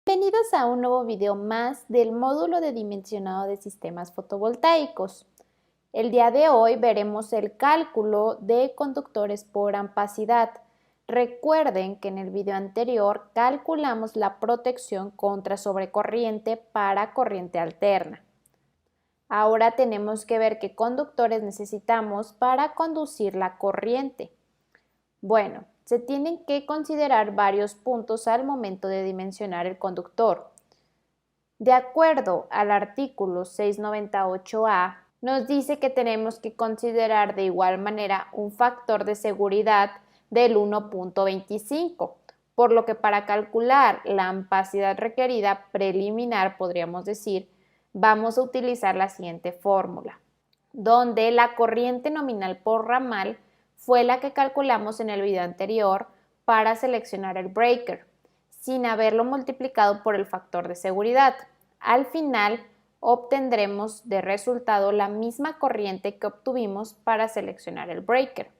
Bienvenidos a un nuevo video más del módulo de dimensionado de sistemas fotovoltaicos. El día de hoy veremos el cálculo de conductores por ampacidad. Recuerden que en el video anterior calculamos la protección contra sobrecorriente para corriente alterna. Ahora tenemos que ver qué conductores necesitamos para conducir la corriente. Bueno, se tienen que considerar varios puntos al momento de dimensionar el conductor. De acuerdo al artículo 698A, nos dice que tenemos que considerar de igual manera un factor de seguridad del 1.25, por lo que para calcular la ampacidad requerida preliminar, podríamos decir, vamos a utilizar la siguiente fórmula, donde la corriente nominal por ramal fue la que calculamos en el video anterior para seleccionar el breaker, sin haberlo multiplicado por el factor de seguridad. Al final obtendremos de resultado la misma corriente que obtuvimos para seleccionar el breaker.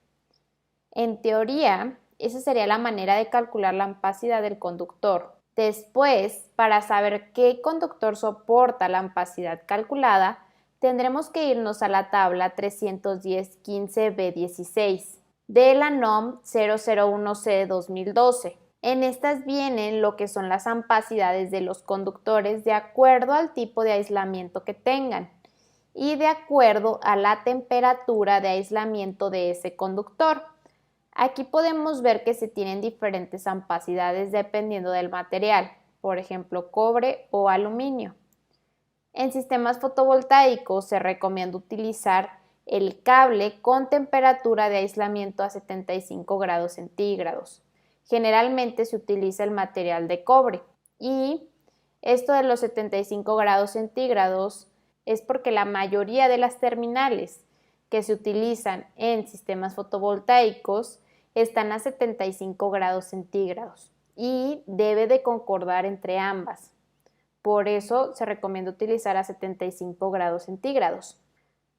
En teoría, esa sería la manera de calcular la ampacidad del conductor. Después, para saber qué conductor soporta la ampacidad calculada, tendremos que irnos a la tabla 310.15b16 de la NOM 001C de 2012. En estas vienen lo que son las ampacidades de los conductores de acuerdo al tipo de aislamiento que tengan y de acuerdo a la temperatura de aislamiento de ese conductor. Aquí podemos ver que se tienen diferentes ampacidades dependiendo del material, por ejemplo, cobre o aluminio. En sistemas fotovoltaicos se recomienda utilizar el cable con temperatura de aislamiento a 75 grados centígrados. Generalmente se utiliza el material de cobre y esto de los 75 grados centígrados es porque la mayoría de las terminales que se utilizan en sistemas fotovoltaicos están a 75 grados centígrados y debe de concordar entre ambas. Por eso se recomienda utilizar a 75 grados centígrados.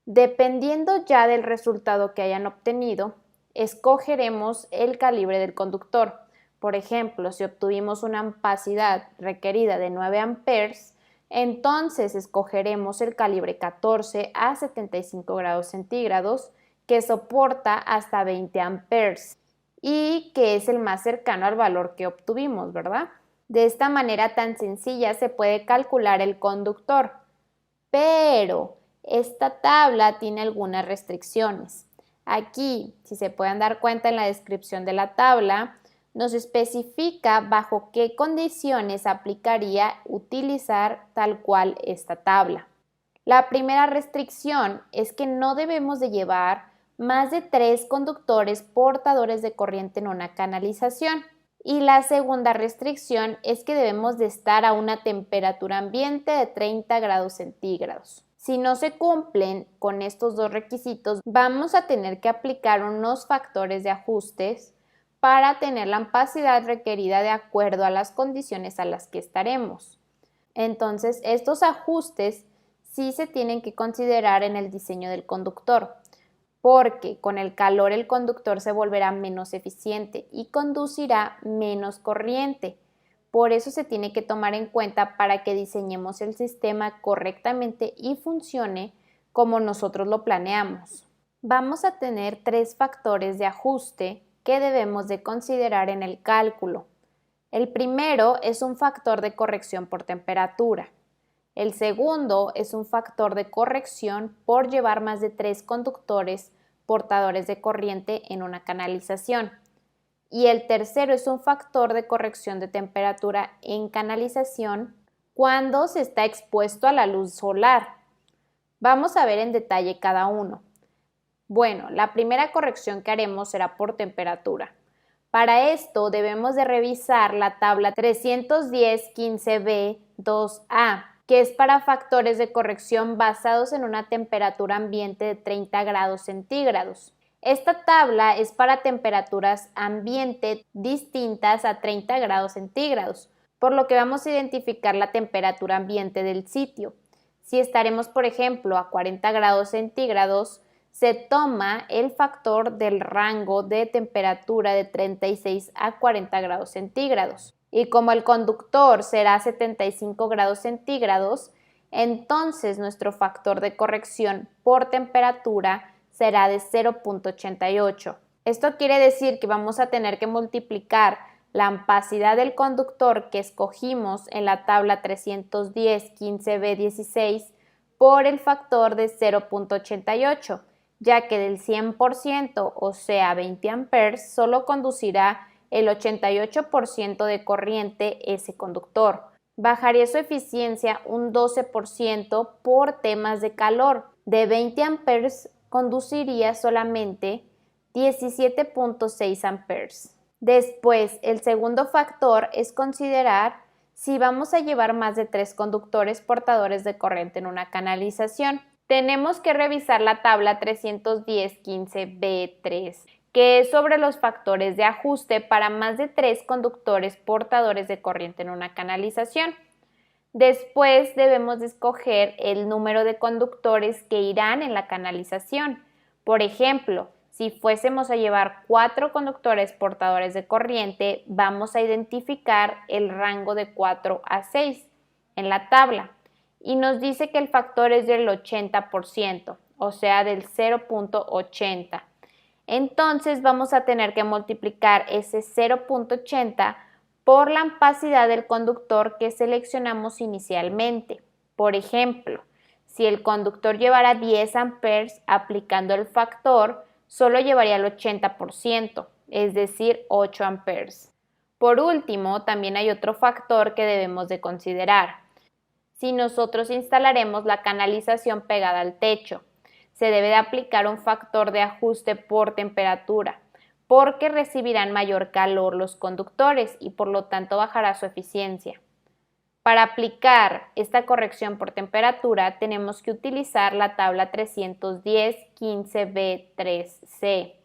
Dependiendo ya del resultado que hayan obtenido, escogeremos el calibre del conductor. Por ejemplo, si obtuvimos una ampacidad requerida de 9 amperes, entonces escogeremos el calibre 14 a 75 grados centígrados que soporta hasta 20 amperes y que es el más cercano al valor que obtuvimos, ¿verdad? De esta manera tan sencilla se puede calcular el conductor, pero esta tabla tiene algunas restricciones. Aquí, si se pueden dar cuenta en la descripción de la tabla, nos especifica bajo qué condiciones aplicaría utilizar tal cual esta tabla. La primera restricción es que no debemos de llevar más de 3 conductores portadores de corriente en una canalización. Y la segunda restricción es que debemos de estar a una temperatura ambiente de 30 grados centígrados. Si no se cumplen con estos dos requisitos, vamos a tener que aplicar unos factores de ajustes para tener la ampacidad requerida de acuerdo a las condiciones a las que estaremos. Entonces, estos ajustes sí se tienen que considerar en el diseño del conductor, porque con el calor el conductor se volverá menos eficiente y conducirá menos corriente. Por eso se tiene que tomar en cuenta para que diseñemos el sistema correctamente y funcione como nosotros lo planeamos. Vamos a tener 3 factores de ajuste que debemos de considerar en el cálculo. El primero es un factor de corrección por temperatura. El segundo es un factor de corrección por llevar más de 3 conductores portadores de corriente en una canalización. Y el tercero es un factor de corrección de temperatura en canalización cuando se está expuesto a la luz solar. Vamos a ver en detalle cada uno. Bueno, la primera corrección que haremos será por temperatura. Para esto debemos de revisar la tabla 310.15b2a, que es para factores de corrección basados en una temperatura ambiente de 30 grados centígrados. Esta tabla es para temperaturas ambiente distintas a 30 grados centígrados, por lo que vamos a identificar la temperatura ambiente del sitio. Si estaremos, por ejemplo, a 40 grados centígrados, se toma el factor del rango de temperatura de 36 a 40 grados centígrados. Y como el conductor será 75 grados centígrados, entonces nuestro factor de corrección por temperatura será de 0.88. Esto quiere decir que vamos a tener que multiplicar la ampacidad del conductor que escogimos en la tabla 310 15b16 por el factor de 0.88, ya que del 100%, o sea 20 amperes, solo conducirá el 88% de corriente ese conductor. Bajaría su eficiencia un 12% por temas de calor. De 20 amperes conduciría solamente 17.6 amperes. Después, el segundo factor es considerar si vamos a llevar más de 3 conductores portadores de corriente en una canalización. Tenemos que revisar la tabla 310 15b3, que es sobre los factores de ajuste para más de 3 conductores portadores de corriente en una canalización. Después debemos de escoger el número de conductores que irán en la canalización. Por ejemplo, si fuésemos a llevar 4 conductores portadores de corriente, vamos a identificar el rango de 4 a 6 en la tabla y nos dice que el factor es del 80%, o sea, del 0.80. Entonces vamos a tener que multiplicar ese 0.80 por la ampacidad del conductor que seleccionamos inicialmente. Por ejemplo, si el conductor llevara 10 amperes aplicando el factor, solo llevaría el 80%, es decir, 8 amperes. Por último, también hay otro factor que debemos de considerar. Si nosotros instalaremos la canalización pegada al techo, se debe de aplicar un factor de ajuste por temperatura, porque recibirán mayor calor los conductores y por lo tanto bajará su eficiencia. Para aplicar esta corrección por temperatura tenemos que utilizar la tabla 310 15b3c,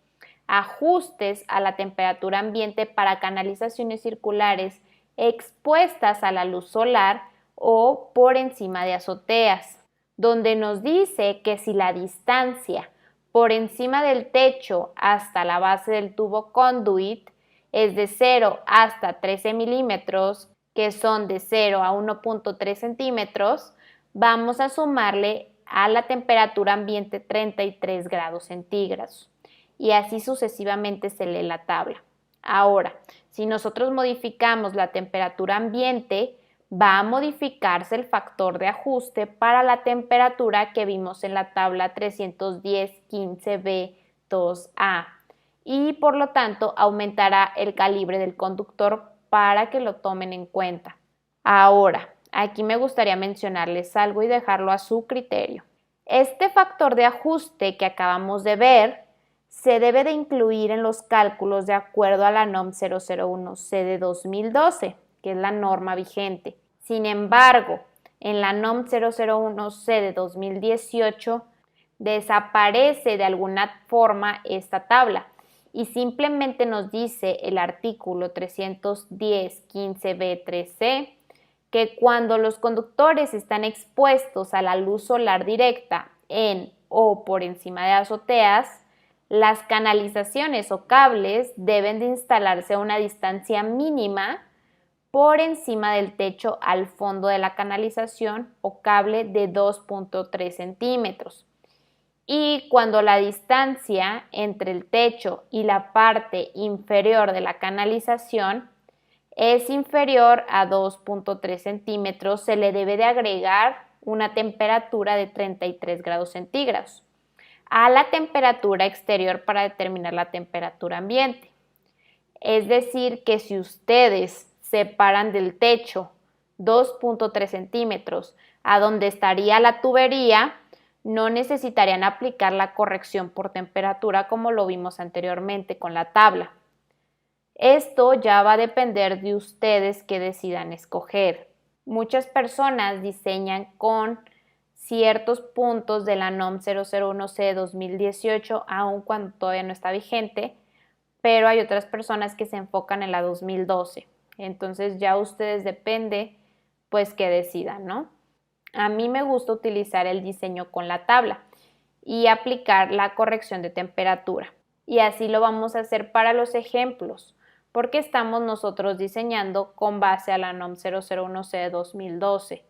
ajustes a la temperatura ambiente para canalizaciones circulares expuestas a la luz solar o por encima de azoteas, donde nos dice que si la distancia por encima del techo hasta la base del tubo conduit es de 0 hasta 13 milímetros, que son de 0 a 1.3 centímetros, vamos a sumarle a la temperatura ambiente 33 grados centígrados. Y así sucesivamente se lee la tabla. Ahora, si nosotros modificamos la temperatura ambiente, va a modificarse el factor de ajuste para la temperatura que vimos en la tabla 310 15b2a y por lo tanto aumentará el calibre del conductor para que lo tomen en cuenta. Ahora, aquí me gustaría mencionarles algo y dejarlo a su criterio. Este factor de ajuste que acabamos de ver se debe de incluir en los cálculos de acuerdo a la NOM 001C de 2012, que es la norma vigente. Sin embargo, en la NOM 001C de 2018 desaparece de alguna forma esta tabla y simplemente nos dice el artículo 310 15b3c que cuando los conductores están expuestos a la luz solar directa en o por encima de azoteas, las canalizaciones o cables deben de instalarse a una distancia mínima por encima del techo al fondo de la canalización o cable de 2.3 centímetros. Y cuando la distancia entre el techo y la parte inferior de la canalización es inferior a 2.3 centímetros, se le debe de agregar una temperatura de 33 grados centígrados a la temperatura exterior para determinar la temperatura ambiente. Es decir, que si ustedes separan del techo 2.3 centímetros a donde estaría la tubería, no necesitarían aplicar la corrección por temperatura como lo vimos anteriormente con la tabla. Esto ya va a depender de ustedes que decidan escoger. Muchas personas diseñan con ciertos puntos de la NOM 001C 2018, aun cuando todavía no está vigente, pero hay otras personas que se enfocan en la 2012. Entonces ya ustedes depende, pues que decidan, ¿no? A mí me gusta utilizar el diseño con la tabla y aplicar la corrección de temperatura. Y así lo vamos a hacer para los ejemplos. porque estamos nosotros diseñando con base a la NOM 001C de 2012.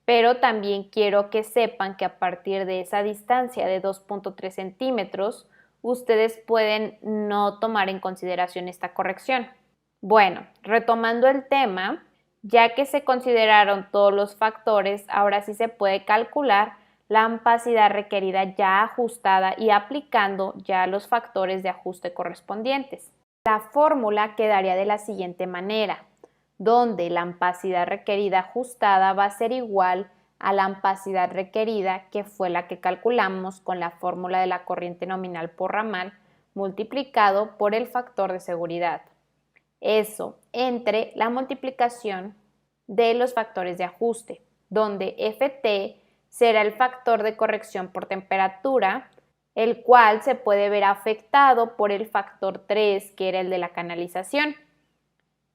Pero también quiero que sepan que a partir de esa distancia de 2.3 centímetros, ustedes pueden no tomar en consideración esta corrección. Bueno, retomando el tema, ya que se consideraron todos los factores, ahora sí se puede calcular la ampacidad requerida ya ajustada y aplicando ya los factores de ajuste correspondientes. La fórmula quedaría de la siguiente manera, donde la ampacidad requerida ajustada va a ser igual a la ampacidad requerida, que fue la que calculamos con la fórmula de la corriente nominal por ramal, multiplicado por el factor de seguridad. Eso entre la multiplicación de los factores de ajuste, donde Ft será el factor de corrección por temperatura, el cual se puede ver afectado por el factor 3, que era el de la canalización,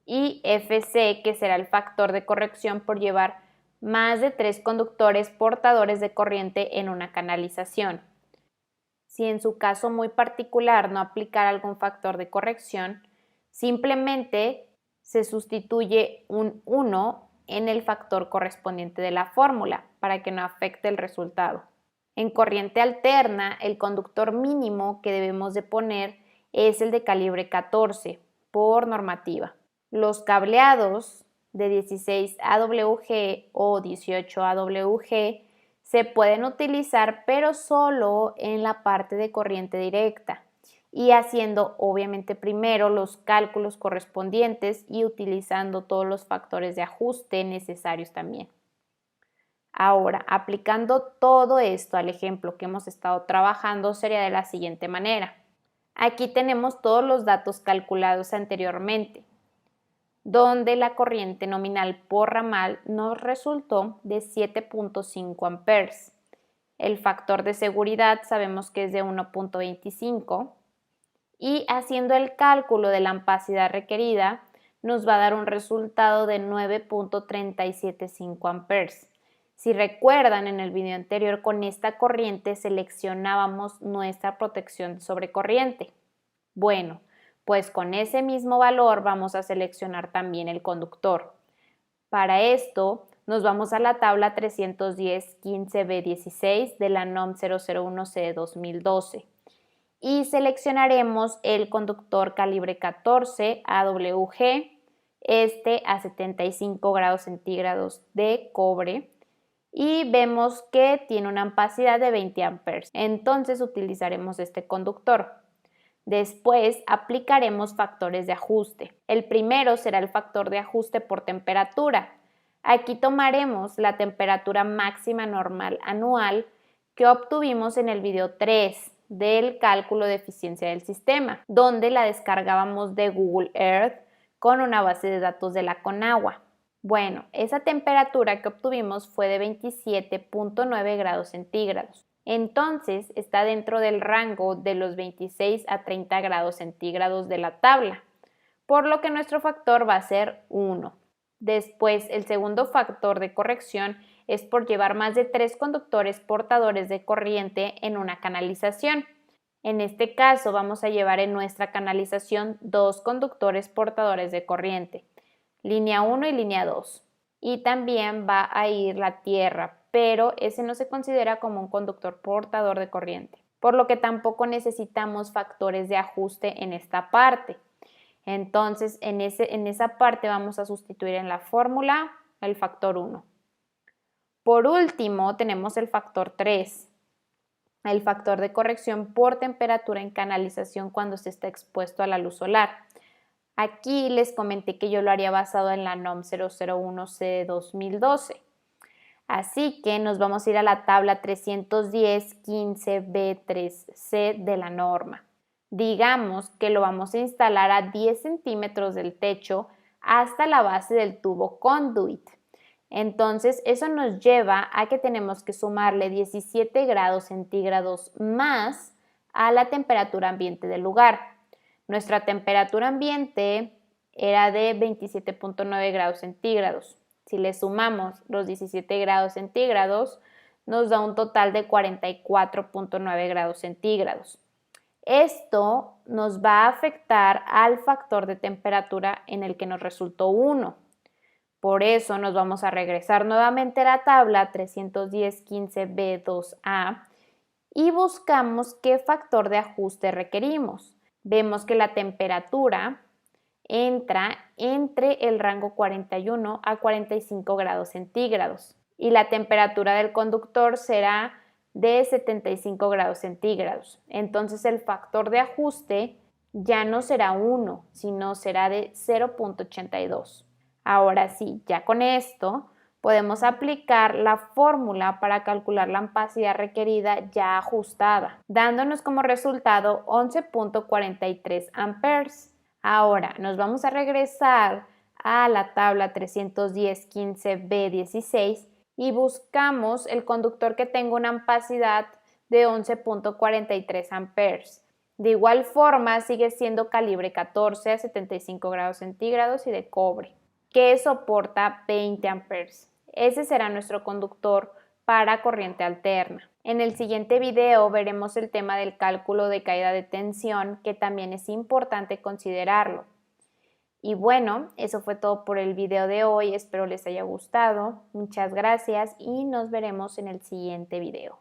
y Fc, que será el factor de corrección por llevar más de 3 conductores portadores de corriente en una canalización. Si en su caso muy particular no aplicar algún factor de corrección, simplemente se sustituye un 1 en el factor correspondiente de la fórmula para que no afecte el resultado. En corriente alterna, el conductor mínimo que debemos de poner es el de calibre 14 por normativa. Los cableados de 16 AWG o 18 AWG se pueden utilizar, pero solo en la parte de corriente directa y haciendo obviamente primero los cálculos correspondientes y utilizando todos los factores de ajuste necesarios también. Ahora, aplicando todo esto al ejemplo que hemos estado trabajando, sería de la siguiente manera. Aquí tenemos todos los datos calculados anteriormente, donde la corriente nominal por ramal nos resultó de 7.5 amperes. El factor de seguridad sabemos que es de 1.25 y haciendo el cálculo de la ampacidad requerida nos va a dar un resultado de 9.375 amperes. Si recuerdan, en el video anterior con esta corriente seleccionábamos nuestra protección sobre corriente. Bueno, pues con ese mismo valor vamos a seleccionar también el conductor. Para esto nos vamos a la tabla 310.15b16 de la NOM 001C de 2012 y seleccionaremos el conductor calibre 14 AWG, a 75 grados centígrados de cobre, y vemos que tiene una ampacidad de 20 amperes. Entonces utilizaremos este conductor. Después aplicaremos factores de ajuste. El primero será el factor de ajuste por temperatura. Aquí tomaremos la temperatura máxima normal anual que obtuvimos en el video 3 del cálculo de eficiencia del sistema, donde la descargábamos de Google Earth con una base de datos de la Conagua. Bueno, esa temperatura que obtuvimos fue de 27.9 grados centígrados. Entonces está dentro del rango de los 26 a 30 grados centígrados de la tabla, por lo que nuestro factor va a ser 1. Después, el segundo factor de corrección es por llevar más de 3 conductores portadores de corriente en una canalización. En este caso vamos a llevar en nuestra canalización 2 conductores portadores de corriente, línea 1 y línea 2. Y también va a ir la tierra, pero ese no se considera como un conductor portador de corriente, por lo que tampoco necesitamos factores de ajuste en esta parte. Entonces, en esa parte vamos a sustituir en la fórmula el factor 1. Por último, tenemos el factor 3, el factor de corrección por temperatura en canalización cuando se está expuesto a la luz solar. Aquí les comenté que yo lo haría basado en la NOM 001C de 2012. Así que nos vamos a ir a la tabla 310.15b3c de la norma. Digamos que lo vamos a instalar a 10 centímetros del techo hasta la base del tubo conduit. Entonces eso nos lleva a que tenemos que sumarle 17 grados centígrados más a la temperatura ambiente del lugar. Nuestra temperatura ambiente era de 27.9 grados centígrados. Si le sumamos los 17 grados centígrados, nos da un total de 44.9 grados centígrados. Esto nos va a afectar al factor de temperatura en el que nos resultó 1. Por eso nos vamos a regresar nuevamente a la tabla 310.15b2a y buscamos qué factor de ajuste requerimos. Vemos que la temperatura entra entre el rango 41 a 45 grados centígrados y la temperatura del conductor será de 75 grados centígrados. Entonces el factor de ajuste ya no será 1, sino será de 0.82. Ahora sí, ya con esto podemos aplicar la fórmula para calcular la ampacidad requerida ya ajustada, dándonos como resultado 11.43 amperes. Ahora nos vamos a regresar a la tabla 310.15b16 y buscamos el conductor que tenga una ampacidad de 11.43 amperes. De igual forma sigue siendo calibre 14 a 75 grados centígrados y de cobre, que soporta 20 amperes. Ese será nuestro conductor para corriente alterna. En el siguiente video veremos el tema del cálculo de caída de tensión, que también es importante considerarlo. Y bueno, eso fue todo por el video de hoy, espero les haya gustado. Muchas gracias y nos veremos en el siguiente video.